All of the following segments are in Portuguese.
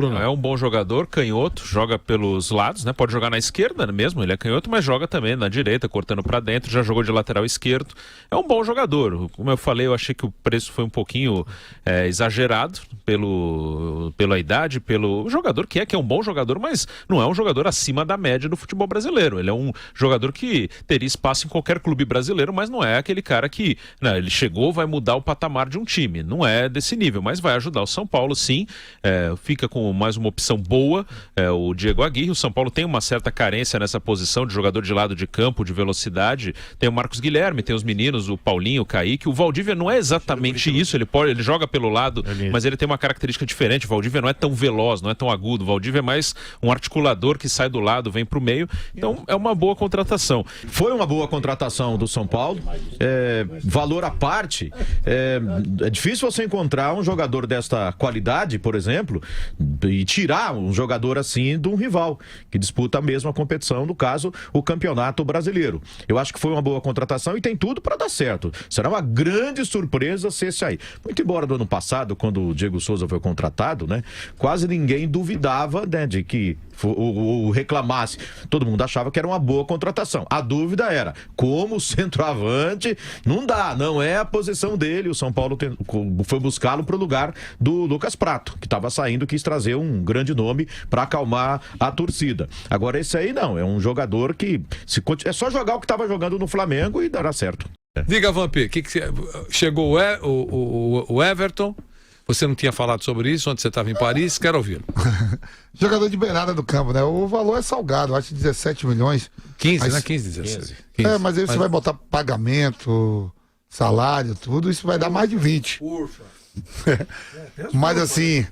É um bom jogador, canhoto, joga pelos lados, né? Pode jogar na esquerda mesmo, ele é canhoto, mas joga também na direita, cortando para dentro, já jogou de lateral esquerdo. É um bom jogador. Como eu falei, eu achei que o preço foi um pouquinho exagerado pela idade, pelo jogador que é um bom jogador, mas não é um jogador acima da média do futebol brasileiro. Ele é um jogador que teria espaço em qualquer clube brasileiro, mas não é aquele cara que, né, ele chegou, vai mudar o patamar de um time. Não é desse nível, mas vai ajudar o São Paulo, sim. Fica com mais uma opção boa, o Diego Aguirre. O São Paulo tem uma certa carência nessa posição de jogador de lado de campo, de velocidade. Tem o Marcos Guilherme, tem os meninos, o Paulinho, o Kaique. O Valdívia não é exatamente isso, ele joga pelo lado, mas ele tem uma característica diferente. O Valdívia não é tão veloz, não é tão agudo. O Valdívia é mais um articulador que sai do lado, vem pro meio. Então é uma boa contratação. Foi uma boa contratação do São Paulo. Valor à parte, é difícil você encontrar um jogador desta qualidade, por exemplo, e tirar um jogador assim de um rival que disputa a mesma competição, no caso, o Campeonato Brasileiro. Eu acho que foi uma boa contratação e tem tudo para dar certo. Será uma grande surpresa se esse aí. Muito embora do ano passado, quando o Diego Souza foi contratado, né, quase ninguém duvidava, né, de que o reclamasse. Todo mundo achava que era uma boa contratação. A dúvida era, como centroavante, não é a posição dele. O São Paulo foi buscá-lo para o lugar do Lucas Prato, que estava saindo, quis trazer um grande nome para acalmar a torcida. Agora esse aí não, é um jogador que é só jogar o que estava jogando no Flamengo e dará certo. Diga, Vampir, chegou o Everton. Você não tinha falado sobre isso, onde você estava em Paris, quero ouvi-lo. Jogador de beirada do campo, né? O valor é salgado, acho que 17 milhões. 15, mas... né? 15, 17. 15. Mas aí você vai botar pagamento, salário, tudo, isso vai dar mais de 20. Mas assim,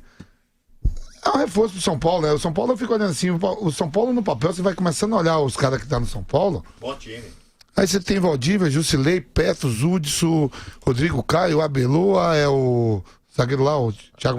é um reforço pro São Paulo, né? O São Paulo, eu fico olhando assim, o São Paulo no papel, você vai começando a olhar os caras que estão no São Paulo. Aí você tem Valdívia, Jusilei, Petros, Hudson, Rodrigo Caio, Abeloa, o zagueiro lá, o Thiago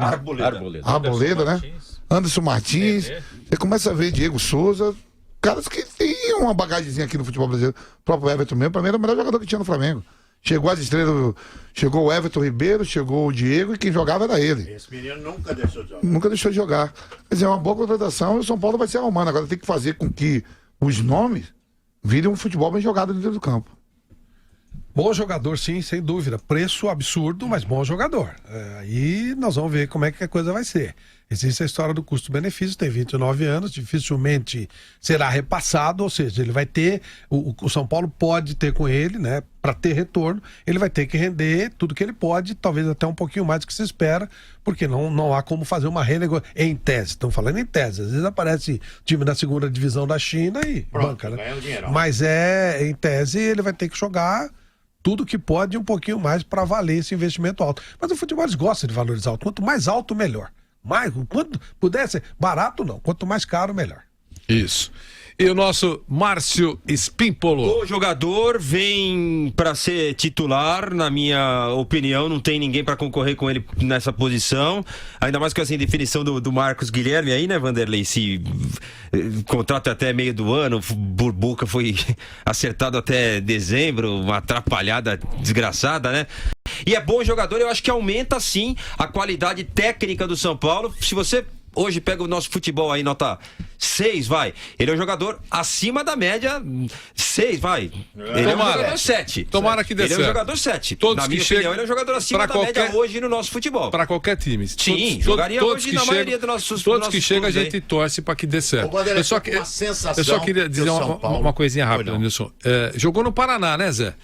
Arboleda, né? Anderson Martins. Você começa a ver Diego Souza, caras que tem uma bagagemzinha aqui no futebol brasileiro. O próprio Everton mesmo, pra mim era o melhor jogador que tinha no Flamengo. Chegou as estrelas, chegou o Everton Ribeiro, chegou o Diego e quem jogava era ele. Esse menino nunca deixou de jogar. Nunca deixou de jogar. Quer dizer, é uma boa contratação e o São Paulo vai se arrumando. Agora tem que fazer com que os nomes virem um futebol bem jogado dentro do campo. Bom jogador, sim, sem dúvida. Preço absurdo, mas bom jogador. Aí nós vamos ver como é que a coisa vai ser. Existe a história do custo-benefício, tem 29 anos, dificilmente será repassado, ou seja, ele vai ter, o São Paulo pode ter com ele, né, para ter retorno, ele vai ter que render tudo que ele pode, talvez até um pouquinho mais do que se espera, porque não há como fazer uma renegociação, em tese, estão falando em tese, às vezes aparece time da segunda divisão da China e pronto, banca, né? Dinheiro. Mas em tese, ele vai ter que jogar tudo que pode e um pouquinho mais para valer esse investimento alto. Mas o futebol eles gostam de valores altos, quanto mais alto, melhor. Quanto pudesse, barato não, quanto mais caro, melhor. Isso. E o nosso Márcio Espímpolo. O jogador vem para ser titular, na minha opinião, não tem ninguém para concorrer com ele nessa posição, ainda mais com essa indefinição do Marcos Guilherme aí, né, Vanderlei? Se contrato até meio do ano, Burbuca foi acertado até dezembro, uma atrapalhada desgraçada, né? E é bom jogador, eu acho que aumenta sim a qualidade técnica do São Paulo. Se você hoje pega o nosso futebol aí, nota 6, vai. Ele é um jogador acima da média, 6, vai. Ele é um jogador 7. Tomara que dê certo. Ele é um jogador 7. Todos na minha que opinião, ele é um jogador acima da média hoje no nosso futebol. Para qualquer time. Sim, jogaria hoje na maioria dos nossos todos que chegam, a gente torce para que dê certo. Eu só queria dizer uma coisinha rápida, Nilson. Jogou no Paraná, né, Zé?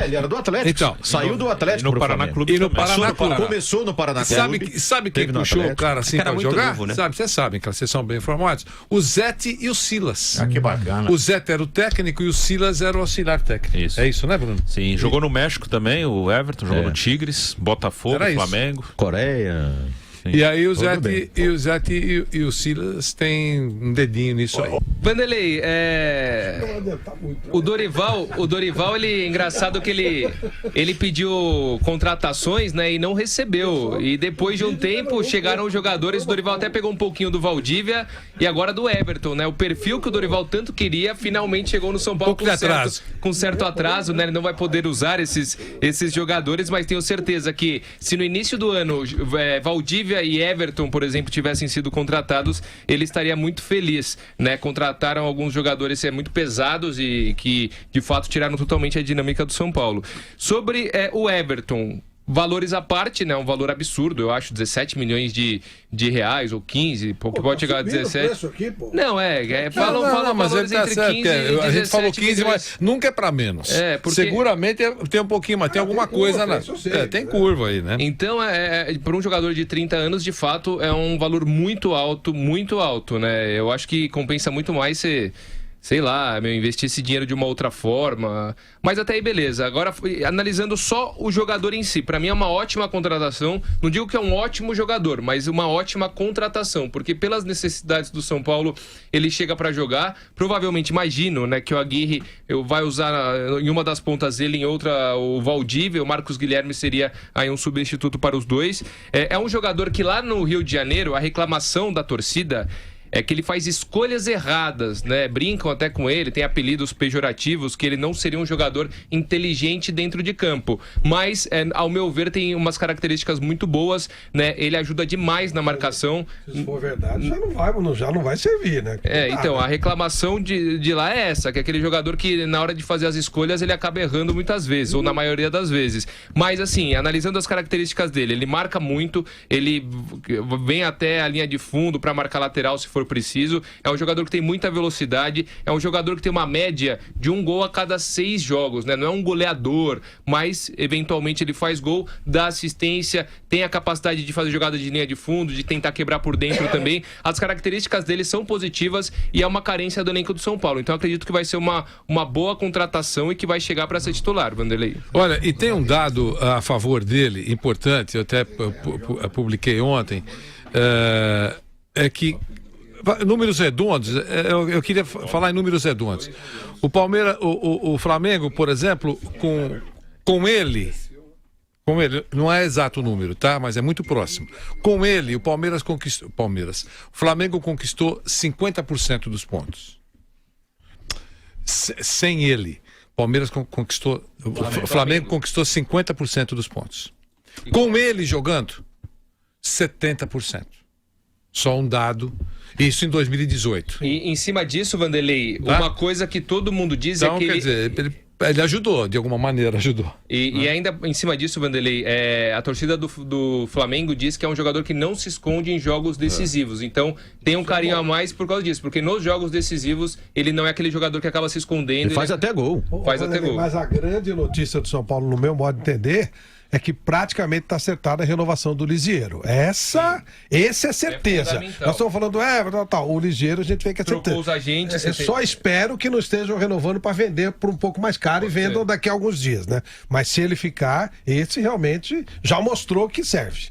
Ele era do Atlético. Então, saiu do Atlético no Paraná Clube. E no Paraná Clube. Começou no Paraná Clube. Sabe quem puxou o cara assim para jogar? Novo, né? Vocês sabem, que vocês são bem informados. O Zete e o Silas. Que bacana. O Zete era o técnico e o Silas era o auxiliar técnico. Isso. É isso, né, Bruno? Sim, jogou no México também, o Everton, jogou no Tigres, Botafogo, Flamengo. Coreia. E aí o Zete e o Silas têm um dedinho nisso aí. Vanderlei, o Dorival, ele engraçado que ele pediu contratações, né, e não recebeu. E depois de um tempo chegaram os jogadores, o Dorival até pegou um pouquinho do Valdívia e agora do Everton, né? O perfil que o Dorival tanto queria finalmente chegou no São Paulo com certo atraso, né? Ele não vai poder usar esses jogadores, mas tenho certeza que se no início do ano Valdívia Valdívia e Everton, por exemplo, tivessem sido contratados, ele estaria muito feliz, né? Contrataram alguns jogadores muito pesados e que, de fato, tiraram totalmente a dinâmica do São Paulo. Sobre o Everton, valores à parte, né? Um valor absurdo, eu acho, 17 milhões de reais ou 15, porque pode chegar a 17. Aqui, pô. Não, falam mas valores ele tá entre certo, 15 e 17 a gente falou 15, milhões. mas nunca é pra menos. Porque... Seguramente tem um pouquinho, mas tem alguma coisa na... tem curva aí, né? Então, para um jogador de 30 anos, de fato, é um valor muito alto, né? Eu acho que compensa muito mais você... sei lá, investir esse dinheiro de uma outra forma. Mas até aí, beleza. Agora, analisando só o jogador em si, para mim é uma ótima contratação. Não digo que é um ótimo jogador, mas uma ótima contratação. Porque pelas necessidades do São Paulo, ele chega para jogar. Provavelmente, imagino, né, que o Aguirre vai usar em uma das pontas ele, em outra o Valdívia. O Marcos Guilherme seria aí um substituto para os dois. É um jogador que lá no Rio de Janeiro, a reclamação da torcida é que ele faz escolhas erradas, né? Brincam até com ele, tem apelidos pejorativos, que ele não seria um jogador inteligente dentro de campo. Mas, ao meu ver, tem umas características muito boas, né? Ele ajuda demais na marcação. Se for verdade, já não vai servir, né? Então, a reclamação de lá é essa, que é aquele jogador que, na hora de fazer as escolhas, ele acaba errando muitas vezes, ou na maioria das vezes. Mas, assim, analisando as características dele, ele marca muito, ele vem até a linha de fundo para marcar lateral, se for preciso. É um jogador que tem muita velocidade, é um jogador que tem uma média de 1 gol a cada 6 jogos, né? Não é um goleador, mas eventualmente ele faz gol, dá assistência, tem a capacidade de fazer jogada de linha de fundo, de tentar quebrar por dentro também. As características dele são positivas e é uma carência do elenco do São Paulo. Então acredito que vai ser uma boa contratação e que vai chegar para ser titular, Vanderlei. Olha, e tem um dado a favor dele, importante, eu até publiquei ontem, é que números redondos, eu queria falar em números redondos. O Palmeiras, o Flamengo, por exemplo, com ele, não é exato o número, tá? Mas é muito próximo. Com ele, o Flamengo conquistou 50% dos pontos. Sem ele, o Flamengo conquistou 50% dos pontos. Com ele jogando, 70%. Só um dado. Isso em 2018. E em cima disso, Vanderlei, uma coisa que todo mundo diz então, é que quer dizer, ele ajudou, de alguma maneira ajudou. E ainda em cima disso, Vanderlei, a torcida do Flamengo diz que é um jogador que não se esconde em jogos decisivos. Então tem um carinho a mais por causa disso, porque nos jogos decisivos ele não é aquele jogador que acaba se escondendo. Ele faz até gol. Até gol. Mas a grande notícia do São Paulo, no meu modo de entender, é que praticamente está acertada a renovação do Lisieiro. Essa é certeza. Nós estamos falando, o Lisieiro a gente vê que é certeza. Trocou os agentes. Só espero que não estejam renovando para vender por um pouco mais caro e vendam daqui a alguns dias, né? Mas se ele ficar, esse realmente já mostrou que serve.